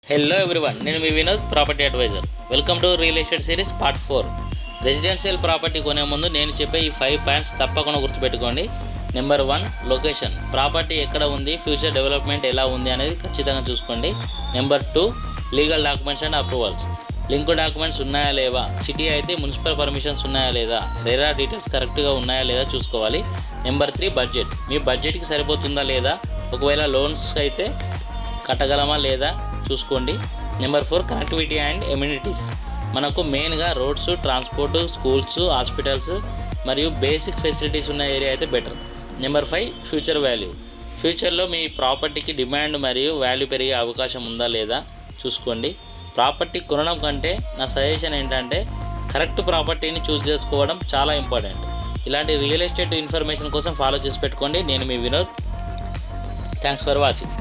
Hello everyone, నేను మీ Vinod, property advisor. Welcome to real estate series part 4. Residential property కొనే ముందు నేను చెప్పే ఈ 5 పాయింట్స్ తప్పకుండా గుర్తుపెట్టుకోండి. Number 1, location. ప్రాపర్టీ ఎక్కడ ఉంది, ఫ్యూచర్ డెవలప్మెంట్ ఎలా ఉంది అనేది ఖచ్చితంగా చూసుకోండి. Number 2, legal documents and approvals. Link documents ఉన్నాయా లేవా, సిటీ అయితే మున్సిపల్ పర్మిషన్స్ ఉన్నాయా లేదా, రేరా డీటెయిల్స్ కరెక్ట్గా ఉన్నాయా లేదా చూసుకోవాలి. Number 3, budget. మీ బడ్జెట్కి సరిపోతుందా లేదా, ఒకవేళ లోన్స్ అయితే కట్టగలమా లేదా చూసుకోండి. Number 4, connectivity and amenities. మనకు మెయిన్గా రోడ్స్, ట్రాన్స్పోర్ట్, స్కూల్స్, హాస్పిటల్స్ మరియు బేసిక్ ఫెసిలిటీస్ ఉన్న ఏరియా అయితే బెటర్. Number 5, future value. ఫ్యూచర్లో మీ ప్రాపర్టీకి డిమాండ్ మరియు వాల్యూ పెరిగే అవకాశం ఉందా లేదా చూసుకోండి. ప్రాపర్టీ కొనడం కంటే నా సజెషన్ ఏంటంటే కరెక్ట్ ప్రాపర్టీని చూస్ చేసుకోవడం చాలా ఇంపార్టెంట్. ఇలాంటి రియల్ ఎస్టేట్ ఇన్ఫర్మేషన్ కోసం ఫాలో చేసి పెట్టుకోండి. నేను మీ వినోద్. Thanks for watching.